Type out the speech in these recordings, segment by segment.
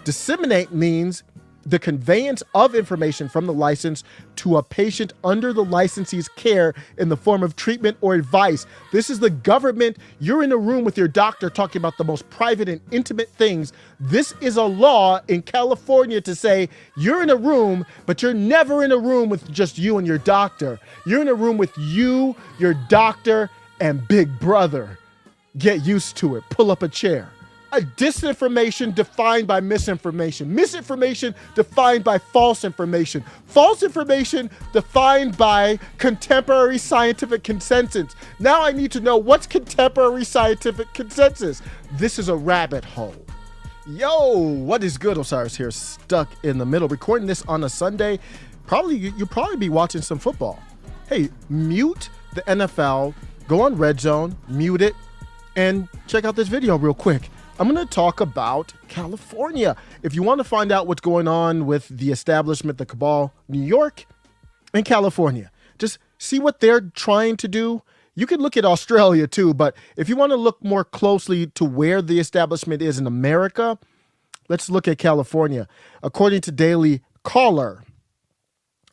Disseminate means the conveyance of information from the license to a patient under the licensee's care in the form of treatment or advice. This is the government. You're in a room with your doctor talking about the most private and intimate things. This is a law in California to say you're in a room, but you're never in a room with just you and your doctor. You're in a room with you, your doctor, and Big Brother. Get used to it. Pull up a chair. A disinformation defined by misinformation. Misinformation defined by false information. False information defined by contemporary scientific consensus. Now I need to know what's contemporary scientific consensus. This is a rabbit hole. Yo, what is good? Osiris here, stuck in the middle. Recording this on a Sunday. You'll probably be watching some football. Hey, mute the NFL, go on Red Zone, mute it, and check out this video real quick. I'm going to talk about California. If you want to find out what's going on with the establishment, the cabal, New York and California, just see what they're trying to do. You can look at Australia too, but if you want to look more closely to where the establishment is in America, let's look at California. According to Daily Caller,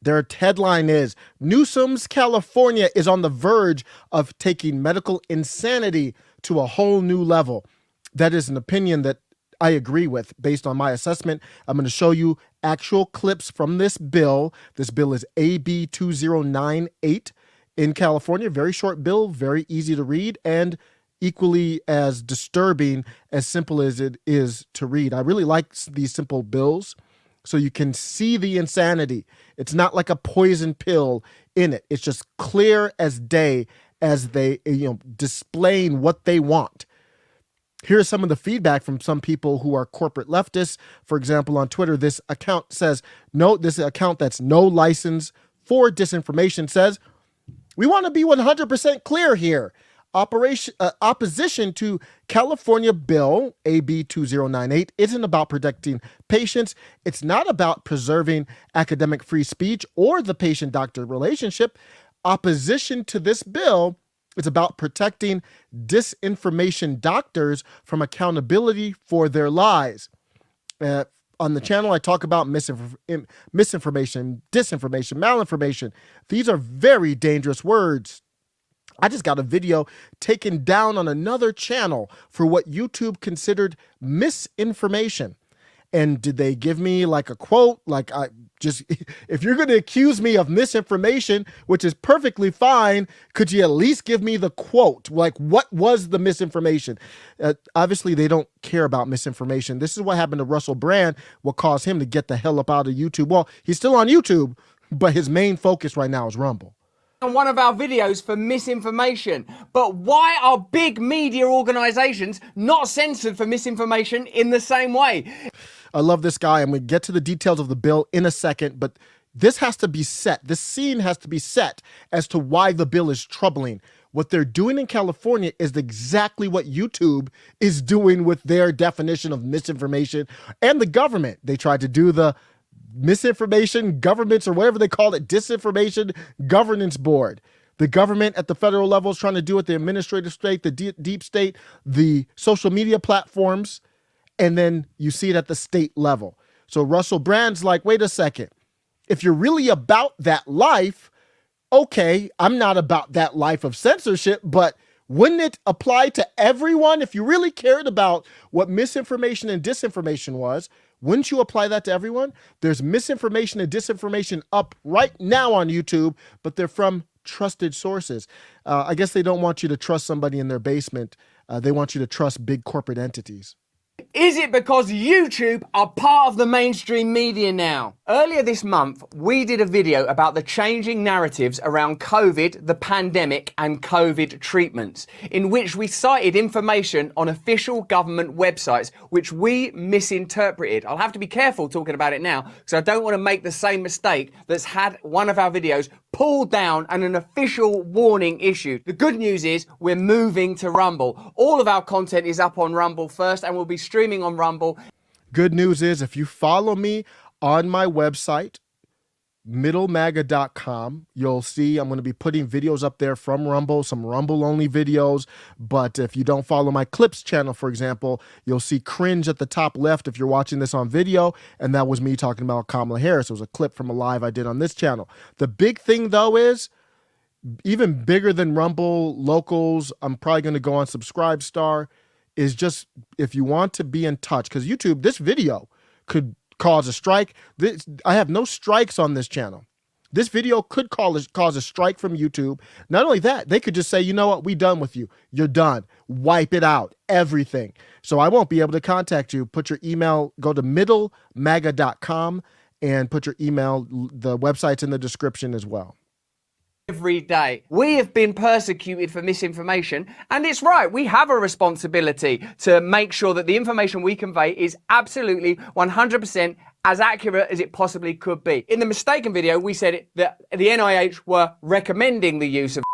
their headline is, Newsom's California is on the verge of taking medical insanity to a whole new level. That is an opinion that I agree with based on my assessment. I'm going to show you actual clips from this bill. This bill is AB 2098 in California. Very short bill, very easy to read, and equally as disturbing, as simple as it is to read. I really like these simple bills so you can see the insanity. It's not like a poison pill in it. It's just clear as day as they, displaying what they want. Here's some of the feedback from some people who are corporate leftists. For example, on Twitter, this account says, this account that's no license for disinformation says, we want to be 100% clear here. Opposition to California Bill AB 2098 isn't about protecting patients. It's not about preserving academic free speech or the patient-doctor relationship. Opposition to this bill, it's about protecting disinformation doctors from accountability for their lies. On the channel, I talk about misinformation, disinformation, malinformation. These are very dangerous words. I just got a video taken down on another channel for what YouTube considered misinformation. And did they give me like a quote? If you're going to accuse me of misinformation, which is perfectly fine, could you at least give me the quote? Like, what was the misinformation? Obviously, they don't care about misinformation. This is what happened to Russell Brand, what caused him to get the hell up out of YouTube. Well, he's still on YouTube, but his main focus right now is Rumble. On one of our videos for misinformation. But why are big media organizations not censored for misinformation in the same way? I love this guy. I'm going to get to the details of the bill in a second, but this has to be set. This scene has to be set as to why the bill is troubling. What they're doing in California is exactly what YouTube is doing with their definition of misinformation and the government. They tried to do the misinformation governments, or whatever they call it, disinformation governance board. The government at the federal level is trying to do it, the administrative state, the deep state, the social media platforms, and then you see it at the state level. So Russell Brand's like, wait a second. If you're really about that life, okay, I'm not about that life of censorship, but wouldn't it apply to everyone? If you really cared about what misinformation and disinformation was, wouldn't you apply that to everyone? There's misinformation and disinformation up right now on YouTube, but they're from trusted sources. I guess they don't want you to trust somebody in their basement. They want you to trust big corporate entities. Is it because YouTube are part of the mainstream media now? Earlier this month, we did a video about the changing narratives around COVID, the pandemic, and COVID treatments, in which we cited information on official government websites, which we misinterpreted. I'll have to be careful talking about it now, because I don't want to make the same mistake that's had one of our videos pulled down and an official warning issued. The good news is we're moving to Rumble. All of our content is up on Rumble first, and we'll be streaming on Rumble. Good news is if you follow me on my website, middlemaga.com. You'll see I'm going to be putting videos up there from Rumble, some Rumble only videos. But if you don't follow my clips channel, for example, you'll see cringe at the top left if you're watching this on video. And that was me talking about Kamala Harris. It was a clip from a live I did on this channel. The big thing though is, even bigger than Rumble, locals, I'm probably going to go on Subscribestar, is just if you want to be in touch, because YouTube, this video could cause a strike. I have no strikes on this channel. This video could cause a strike from YouTube. Not only that, they could just say, you know what, we done with you. You're done. Wipe it out, everything. So I won't be able to contact you. Put your email, go to middlemaga.com and put your email. The website's in the description as well. Every day. We have been persecuted for misinformation, and it's right. We have a responsibility to make sure that the information we convey is absolutely 100% as accurate as it possibly could be. In the mistaken video, we said that the NIH were recommending the use of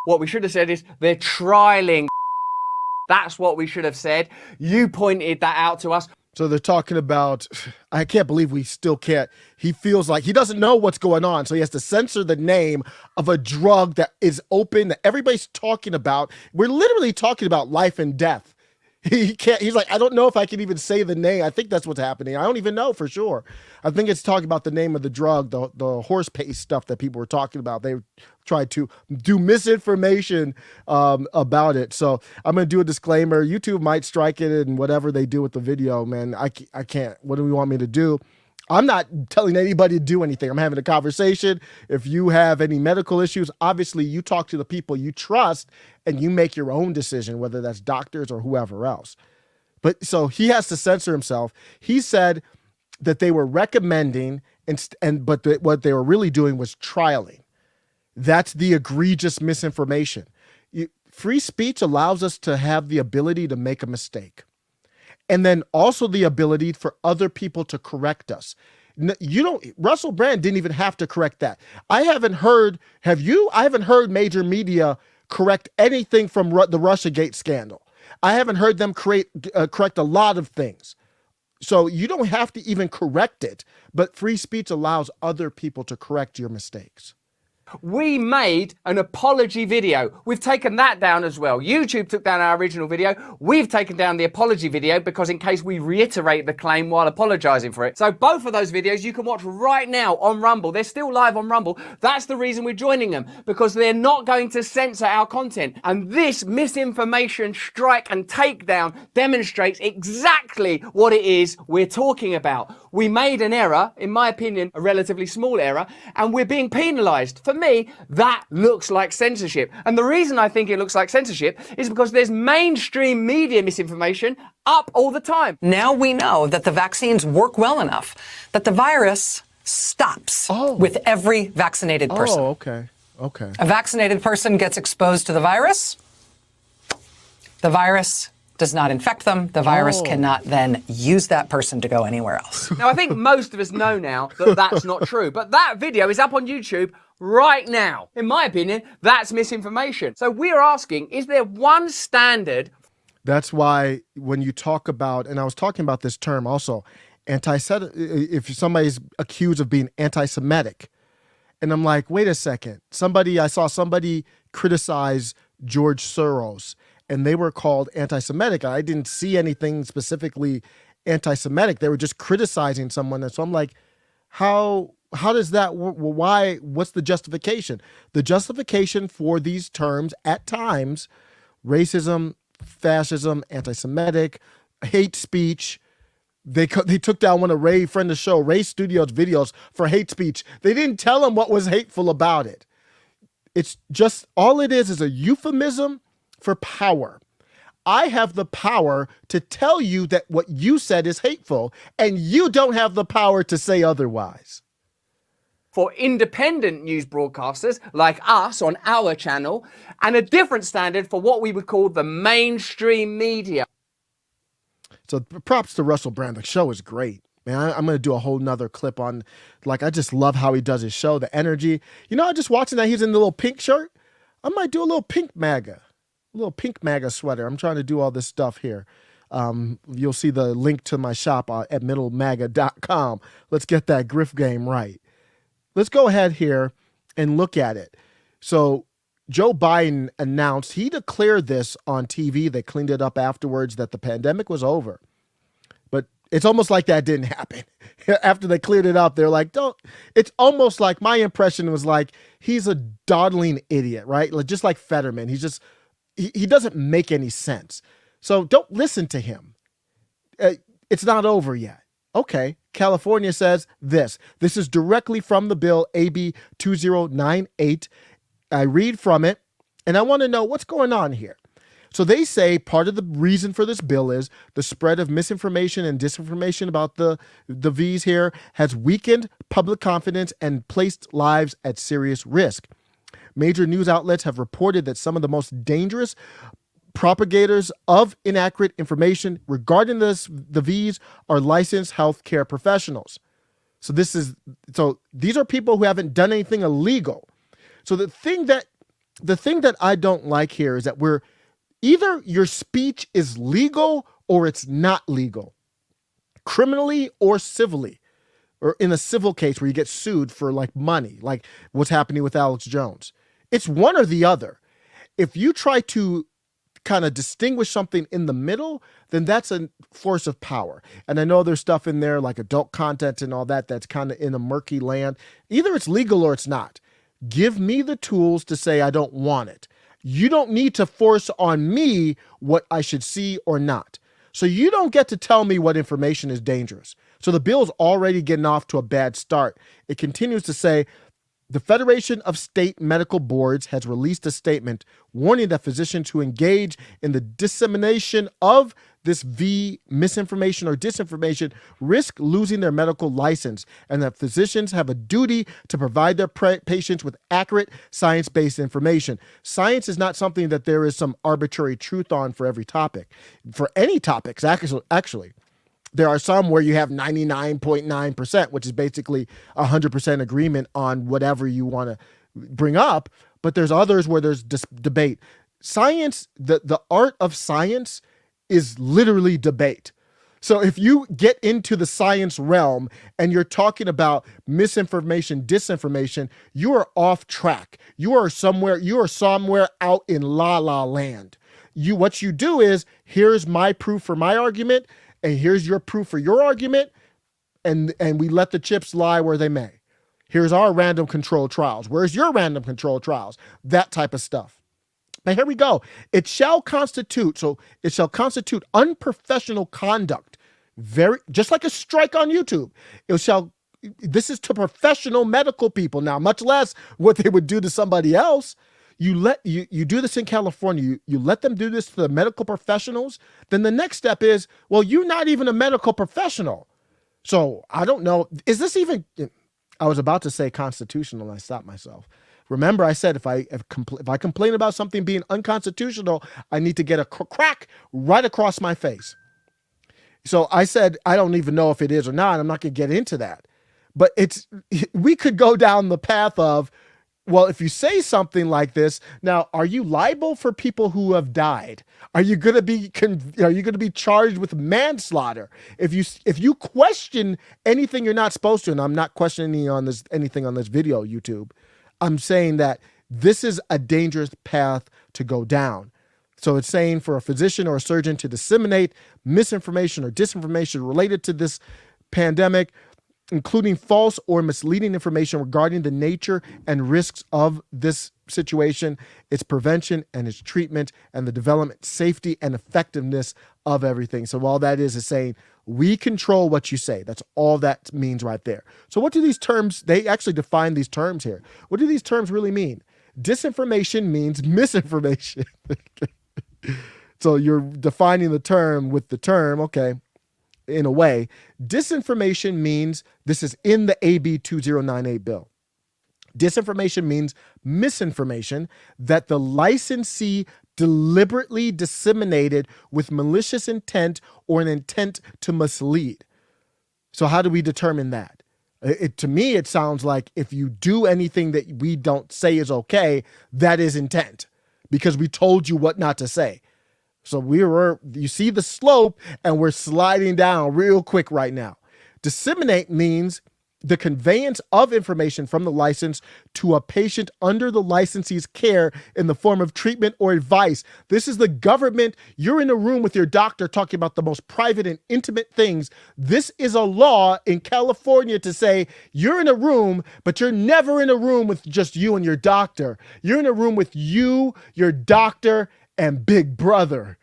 what we should have said is they're trialing. That's what we should have said. You pointed that out to us. So they're talking about, I can't believe we still can't, he feels like he doesn't know what's going on. So he has to censor the name of a drug that is open, that everybody's talking about. We're literally talking about life and death. He can't, he's like, I don't know if I can even say the name. I think that's what's happening. I don't even know for sure. I think it's talking about the name of the drug, the horse paste stuff that people were talking about. They tried to do misinformation about it. So I'm going to do a disclaimer. YouTube might strike it and whatever they do with the video, man, I can't. What do we want me to do? I'm not telling anybody to do anything. I'm having a conversation. If you have any medical issues, obviously you talk to the people you trust and you make your own decision, whether that's doctors or whoever else. But so he has to censor himself. He said that they were recommending but what they were really doing was trialing. That's the egregious misinformation. Free speech allows us to have the ability to make a mistake. And then also the ability for other people to correct us. Russell Brand didn't even have to correct that. I haven't heard, have you? I haven't heard major media correct anything from the Russiagate scandal. I haven't heard them correct a lot of things. So you don't have to even correct it, but free speech allows other people to correct your mistakes. We made an apology video. We've taken that down as well. YouTube took down our original video. We've taken down the apology video because in case we reiterate the claim while apologizing for it. So both of those videos you can watch right now on Rumble. They're still live on Rumble. That's the reason we're joining them, because they're not going to censor our content. And this misinformation strike and takedown demonstrates exactly what it is we're talking about. We made an error, in my opinion, a relatively small error, and we're being penalized. For me, that looks like censorship. And the reason I think it looks like censorship is because there's mainstream media misinformation up all the time. Now we know that the vaccines work well enough that the virus stops with every vaccinated person. Oh, okay. Okay. A vaccinated person gets exposed to the virus. The virus does not infect them. The virus cannot then use that person to go anywhere else. Now, I think most of us know now that that's not true, but that video is up on YouTube right now. In my opinion, that's misinformation. So we are asking, is there one standard? That's why when you talk about, and I was talking about this term also, if somebody's accused of being anti-Semitic, and I'm like, wait a second, I saw somebody criticize George Soros, and they were called anti-Semitic. I didn't see anything specifically anti-Semitic. They were just criticizing someone. And so I'm like, how does that, why, what's the justification? The justification for these terms at times, racism, fascism, anti-Semitic, hate speech, they took down one of Ray, friend of the show, Ray Studios videos for hate speech. They didn't tell him what was hateful about it. It's just, all it is a euphemism for power. I have the power to tell you that what you said is hateful, and you don't have the power to say otherwise. For independent news broadcasters like us on our channel, and a different standard for what we would call the mainstream media. So props to Russell Brand. The show is great. Man, I'm going to do a whole nother clip on, I just love how he does his show, the energy. I just watching that he's in the little pink shirt. I might do a little pink MAGA sweater. I'm trying to do all this stuff here. You'll see the link to my shop at middlemaga.com. Let's get that griff game right. let's go ahead here and look at it. So Joe Biden announced, he declared this on TV. They cleaned it up afterwards that the pandemic was over. But it's almost like that didn't happen. After they cleared it up, they're like, don't. It's almost like my impression was like he's a dawdling idiot, right? Like, just like Fetterman. He's just, he doesn't make any sense. So don't listen to him. It's not over yet. Okay, California says this. This is directly from the bill, AB 2098. I read from it, and I want to know what's going on here. So they say part of the reason for this bill is the spread of misinformation and disinformation about the V's here has weakened public confidence and placed lives at serious risk. Major news outlets have reported that some of the most dangerous propagators of inaccurate information regarding the V's are licensed healthcare professionals. So these are people who haven't done anything illegal. So the thing that I don't like here is that we're either your speech is legal or it's not legal, criminally or civilly, or in a civil case where you get sued for like money, like what's happening with Alex Jones. It's one or the other. If you try to kind of distinguish something in the middle, then that's a force of power. And I know there's stuff in there like adult content and all that that's kind of in a murky land. Either it's legal or it's not. Give me the tools to say I don't want it. You don't need to force on me what I should see or not. So you don't get to tell me what information is dangerous. So the bill's already getting off to a bad start. It continues to say, the Federation of State Medical Boards has released a statement warning that physicians who engage in the dissemination of this V misinformation or disinformation risk losing their medical license, and that physicians have a duty to provide their patients with accurate science-based information. Science is not something that there is some arbitrary truth on for every topic. For any topics, actually. There are some where you have 99.9%, which is basically 100% agreement on whatever you want to bring up. But there's others where there's debate. Science, the art of science is literally debate. So if you get into the science realm and you're talking about misinformation, disinformation, you are off track. You are somewhere out in la la land. What you do is, here's my proof for my argument, and here's your proof for your argument, and we let the chips lie where they may. Here's our random control trials. Where's your random control trials? That type of stuff. Now here we go. It shall constitute unprofessional conduct. Just like a strike on YouTube. This is to professional medical people now, much less what they would do to somebody else. You do this in California, you let them do this to the medical professionals, then the next step is, well, you're not even a medical professional. So I don't know, is this even, I was about to say constitutional and I stopped myself. Remember, I said if I complain about something being unconstitutional, I need to get a crack right across my face. So I said, I don't even know if it is or not. I'm not going to get into that. But we could go down the path of, well, if you say something like this, now, are you liable for people who have died? Are you going to be charged with manslaughter? If you question anything you're not supposed to, and I'm not questioning anything on this video, YouTube, I'm saying that this is a dangerous path to go down. So it's saying for a physician or a surgeon to disseminate misinformation or disinformation related to this pandemic, including false or misleading information regarding the nature and risks of this situation, its prevention and its treatment, and the development, safety, and effectiveness of everything. So all that is saying, we control what you say. That's all that means right there. So what do these terms, they actually define these terms here. What do these terms really mean? Disinformation means misinformation. So you're defining the term with the term, okay. In a way, disinformation means, this is in the AB 2098 bill. Disinformation means misinformation that the licensee deliberately disseminated with malicious intent or an intent to mislead. So how do we determine that? To me, it sounds like if you do anything that we don't say is okay, that is intent, because we told you what not to say. So you see the slope and we're sliding down real quick right now. Disseminate means the conveyance of information from the license to a patient under the licensee's care in the form of treatment or advice. This is the government. You're in a room with your doctor talking about the most private and intimate things. This is a law in California to say you're in a room, but you're never in a room with just you and your doctor. You're in a room with you, your doctor, and Big Brother.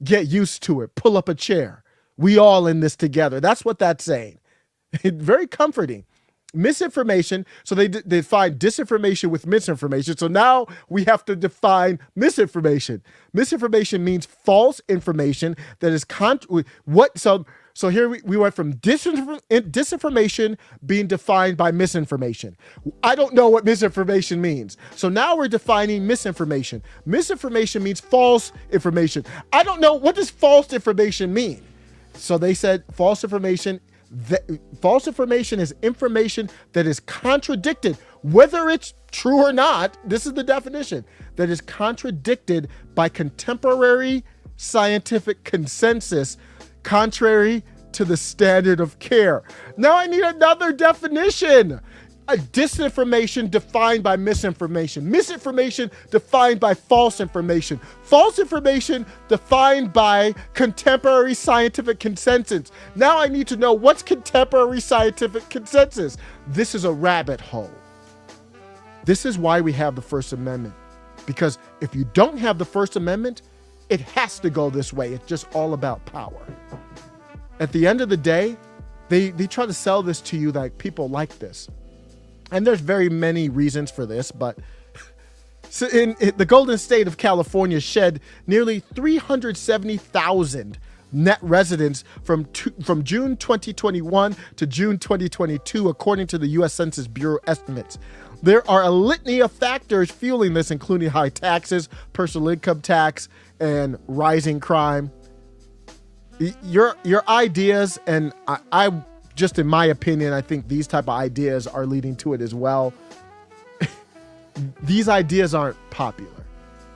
Get used to it. Pull up a chair. We all in this together. That's what that's saying. Very comforting. Misinformation. So they define disinformation with misinformation. So now we have to define misinformation. Misinformation means false information that is So here we went from disinformation being defined by misinformation. I don't know what misinformation means. So now we're defining misinformation. Misinformation means false information. I don't know, what does false information mean? So they said false information is information that is contradicted, whether it's true or not. This is the definition, that is contradicted by contemporary scientific consensus, contrary to the standard of care. Now I need another definition. A disinformation defined by misinformation. Misinformation defined by false information. False information defined by contemporary scientific consensus. Now I need to know, what's contemporary scientific consensus? This is a rabbit hole. This is why we have the First Amendment. Because if you don't have the First Amendment, it has to go this way. It's just all about power. At the end of the day, they try to sell this to you like people like this. And there's very many reasons for this, but in the Golden State of California shed nearly 370,000 net residents from June 2021 to June 2022, according to the U.S. Census Bureau estimates. There are a litany of factors fueling this, including high taxes, personal income tax, and rising crime. Your ideas, and I just in my opinion, I think these type of ideas are leading to it as well. These ideas aren't popular.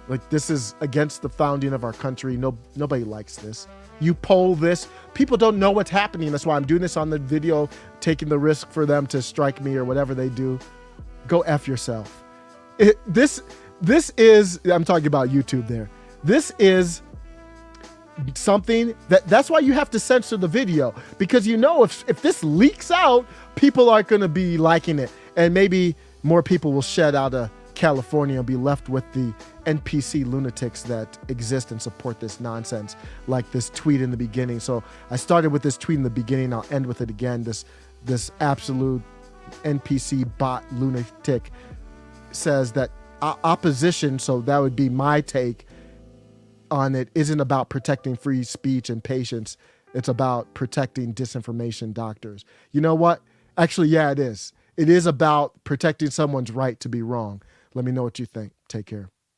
Like, this is against the founding of our country. Nobody likes this. You poll this, people don't know what's happening. That's why I'm doing this on the video, taking the risk for them to strike me or whatever they do. Go F yourself. This is, I'm talking about YouTube there. This is something that's why you have to censor the video, because you know if this leaks out, people aren't going to be liking it, and maybe more people will shed out of California and be left with the NPC lunatics that exist and support this nonsense, like this tweet in the beginning. So I started with this tweet in the beginning, I'll end with it again. This absolute NPC bot lunatic says that opposition, so that would be my take on it, isn't about protecting free speech and patients. It's about protecting disinformation doctors. You know what? Actually, yeah, it is. It is about protecting someone's right to be wrong. Let me know what you think. Take care.